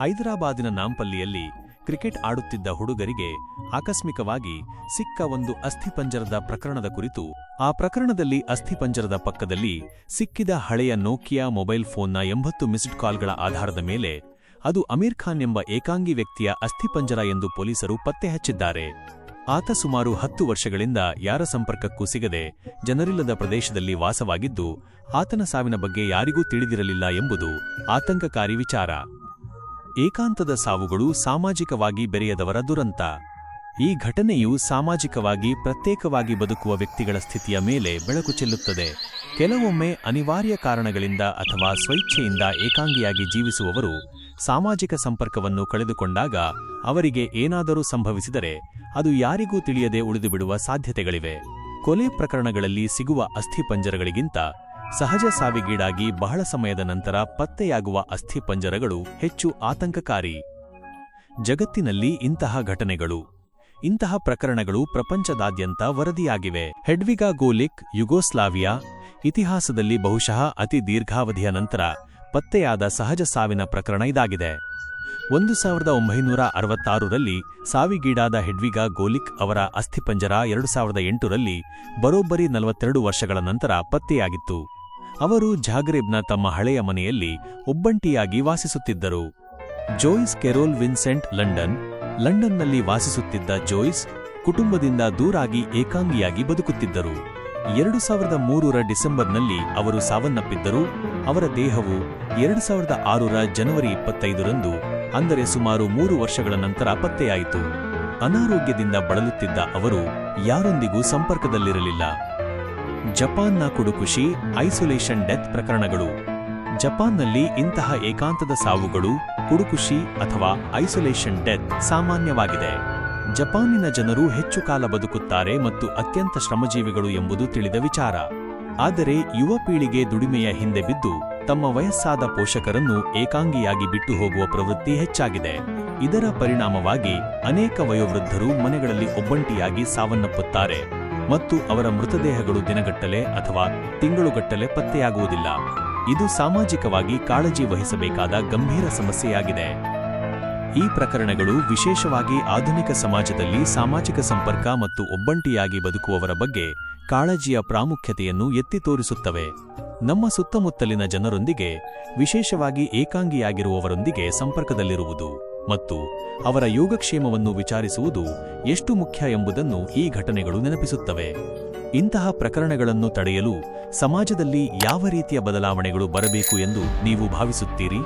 ಹೈದರಾಬಾದಿನ ನಾಂಪಲ್ಲಿಯಲ್ಲಿ cricket ಆಡುತ್ತಿದ್ದ ಹುಡುಗರಿಗೆ ಆಕಸ್ಮಿಕವಾಗಿ ಸಿಕ್ಕ ಒಂದು ಅಸ್ಥಿಪಂಜರದ ಪ್ರಕರಣದ ಕುರಿತು. ಆ ಪ್ರಕರಣದಲ್ಲಿ ಅಸ್ಥಿಪಂಜರದ ಪಕ್ಕದಲ್ಲಿ ಸಿಕ್ಕಿದ ಹಳೆಯ ನೋಕಿಯಾ ಮೊಬೈಲ್ ಫೋನ್ನ 80 ಮಿಸ್ಡ್ ಕಾಲ್ಗಳ ಆಧಾರದ ಮೇಲೆ ಅದು ಅಮೀರ್ ಖಾನ್ ಎಂಬ ಏಕಾಂಗಿ ವ್ಯಕ್ತಿಯ ಅಸ್ಥಿಪಂಜರ ಎಂದು ಪೊಲೀಸರು ಪತ್ತೆ ಹಚ್ಚಿದ್ದಾರೆ. ಆತ ಸುಮಾರು 10 ವರ್ಷಗಳಿಂದ ಯಾರ ಸಂಪರ್ಕಕ್ಕೂ ಸಿಗದೆ ಜನರಿಲ್ಲದ ಪ್ರದೇಶದಲ್ಲಿ ವಾಸವಾಗಿದ್ದು, ಆತನ ಸಾವಿನ ಬಗ್ಗೆ ಯಾರಿಗೂ ತಿಳಿದಿರಲಿಲ್ಲ ಎಂಬುದು ಆತಂಕಕಾರಿ ವಿಚಾರ. ಏಕಾಂತದ ಸಾವುಗಳು ಸಾಮಾಜಿಕವಾಗಿ ಬೆರೆಯದವರ ದುರಂತ. ಈ ಘಟನೆಯು ಸಾಮಾಜಿಕವಾಗಿ ಪ್ರತ್ಯೇಕವಾಗಿ ಬದುಕುವ ವ್ಯಕ್ತಿಗಳ ಸ್ಥಿತಿಯ ಮೇಲೆ ಬೆಳಕು ಚೆಲ್ಲುತ್ತದೆ. ಕೆಲವೊಮ್ಮೆ ಅನಿವಾರ್ಯ ಕಾರಣಗಳಿಂದ ಅಥವಾ ಸ್ವಇಚ್ಛೆಯಿಂದ ಏಕಾಂಗಿಯಾಗಿ ಜೀವಿಸುವವರು ಸಾಮಾಜಿಕ ಸಂಪರ್ಕವನ್ನು ಕಳೆದುಕೊಂಡಾಗ ಅವರಿಗೆ ಏನಾದರೂ ಸಂಭವಿಸಿದರೆ ಅದು ಯಾರಿಗೂ ತಿಳಿಯದೆ ಉಳಿದುಬಿಡುವ ಸಾಧ್ಯತೆಗಳಿವೆ. ಕೊಲೆ ಪ್ರಕರಣಗಳಲ್ಲಿ ಸಿಗುವ ಅಸ್ಥಿಪಂಜರಗಳಿಗಿಂತ ಸಹಜ ಸಾವಿಗೀಡಾಗಿ ಬಹಳ ಸಮಯದ ನಂತರ ಪತ್ತೆಯಾಗುವ ಅಸ್ಥಿಪಂಜರಗಳು ಹೆಚ್ಚು ಆತಂಕಕಾರಿ. ಜಗತ್ತಿನಲ್ಲಿ ಇಂತಹ ಪ್ರಕರಣಗಳು ಪ್ರಪಂಚದಾದ್ಯಂತ ವರದಿಯಾಗಿವೆ. ಹೆಡ್ವಿಗಾ ಗೋಲಿಕ್ ಯುಗೋಸ್ಲಾವಿಯಾ ಇತಿಹಾಸದಲ್ಲಿ ಬಹುಶಃ ಅತಿ ದೀರ್ಘಾವಧಿಯ ನಂತರ ಪತ್ತೆಯಾದ ಸಹಜ ಸಾವಿನ ಪ್ರಕರಣ ಇದಾಗಿದೆ. 1966ರಲ್ಲಿ ಸಾವಿಗೀಡಾದ ಹೆಡ್ವಿಗಾ ಗೋಲಿಕ್ ಅವರ ಅಸ್ಥಿಪಂಜರ 2008ರಲ್ಲಿ ಬರೋಬ್ಬರಿ 42 ವರ್ಷಗಳ ನಂತರ ಪತ್ತೆಯಾಗಿತ್ತು. ಅವರು ಜಾಗ್ರೆಬ್ನ ತಮ್ಮ ಹಳೆಯ ಮನೆಯಲ್ಲಿ ಒಬ್ಬಂಟಿಯಾಗಿ ವಾಸಿಸುತ್ತಿದ್ದರು. ಜೋಯ್ಸ್ ಕೆರೋಲ್ ವಿನ್ಸೆಂಟ್ ಲಂಡನ್ನಲ್ಲಿ ವಾಸಿಸುತ್ತಿದ್ದ ಜೋಯ್ಸ್ ಕುಟುಂಬದಿಂದ ದೂರಾಗಿ ಏಕಾಂಗಿಯಾಗಿ ಬದುಕುತ್ತಿದ್ದರು. 2003ರ ಡಿಸೆಂಬರ್ನಲ್ಲಿ ಅವರು ಸಾವನ್ನಪ್ಪಿದ್ದರು. ಅವರ ದೇಹವು 2006ರ ಜನವರಿ 25ರಂದು, ಅಂದರೆ ಸುಮಾರು 3 ವರ್ಷಗಳ ನಂತರ ಪತ್ತೆಯಾಯಿತು. ಅನಾರೋಗ್ಯದಿಂದ ಬಳಲುತ್ತಿದ್ದ ಅವರು ಯಾರೊಂದಿಗೂ ಸಂಪರ್ಕದಲ್ಲಿರಲಿಲ್ಲ. ಜಪಾನ್ನ ಕುಡುಕುಶಿ ಐಸೋಲೇಷನ್ ಡೆತ್ ಪ್ರಕರಣಗಳು. ಜಪಾನ್ನಲ್ಲಿ ಇಂತಹ ಏಕಾಂತದ ಸಾವುಗಳು ಕುಡುಕುಶಿ ಅಥವಾ ಐಸೋಲೇಷನ್ ಡೆತ್ ಸಾಮಾನ್ಯವಾಗಿದೆ. ಜಪಾನಿನ ಜನರು ಹೆಚ್ಚು ಕಾಲ ಬದುಕುತ್ತಾರೆ ಮತ್ತು ಅತ್ಯಂತ ಶ್ರಮಜೀವಿಗಳು ಎಂಬುದು ತಿಳಿದ ವಿಚಾರ. ಆದರೆ ಯುವ ಪೀಳಿಗೆ ದುಡಿಮೆಯ ಹಿಂದೆ ಬಿದ್ದು ತಮ್ಮ ವಯಸ್ಸಾದ ಪೋಷಕರನ್ನು ಏಕಾಂಗಿಯಾಗಿ ಬಿಟ್ಟು ಹೋಗುವ ಪ್ರವೃತ್ತಿ ಹೆಚ್ಚಾಗಿದೆ. ಇದರ ಪರಿಣಾಮವಾಗಿ ಅನೇಕ ವಯೋವೃದ್ಧರು ಮನೆಗಳಲ್ಲಿ ಒಬ್ಬಂಟಿಯಾಗಿ ಸಾವನ್ನಪ್ಪುತ್ತಾರೆ ಮತ್ತು ಅವರ ಮೃತದೇಹಗಳು ದಿನಗಟ್ಟಲೆ ಅಥವಾ ತಿಂಗಳುಗಟ್ಟಲೆ ಪತ್ತೆಯಾಗುವುದಿಲ್ಲ. ಇದು ಸಾಮಾಜಿಕವಾಗಿ ಕಾಳಜಿ ವಹಿಸಬೇಕಾದ ಗಂಭೀರ ಸಮಸ್ಯೆಯಾಗಿದೆ. ಈ ಪ್ರಕರಣಗಳು ವಿಶೇಷವಾಗಿ ಆಧುನಿಕ ಸಮಾಜದಲ್ಲಿ ಸಾಮಾಜಿಕ ಸಂಪರ್ಕ ಮತ್ತು ಒಬ್ಬಂಟಿಯಾಗಿ ಬದುಕುವವರ ಬಗ್ಗೆ ಕಾಳಜಿಯ ಪ್ರಾಮುಖ್ಯತೆಯನ್ನು ಎತ್ತಿ ತೋರಿಸುತ್ತವೆ. ನಮ್ಮ ಸುತ್ತಮುತ್ತಲಿನ ಜನರೊಂದಿಗೆ, ವಿಶೇಷವಾಗಿ ಏಕಾಂಗಿಯಾಗಿರುವವರೊಂದಿಗೆ ಸಂಪರ್ಕದಲ್ಲಿರುವುದು ಮತ್ತು ಅವರ ಯೋಗಕ್ಷೇಮವನ್ನು ವಿಚಾರಿಸುವುದು ಎಷ್ಟು ಮುಖ್ಯ ಎಂಬುದನ್ನು ಈ ಘಟನೆಗಳು ನೆನಪಿಸುತ್ತವೆ. ಇಂತಹ ಪ್ರಕರಣಗಳನ್ನು ತಡೆಯಲು ಸಮಾಜದಲ್ಲಿ ಯಾವ ರೀತಿಯ ಬದಲಾವಣೆಗಳು ಬರಬೇಕು ಎಂದು ನೀವು ಭಾವಿಸುತ್ತೀರಿ?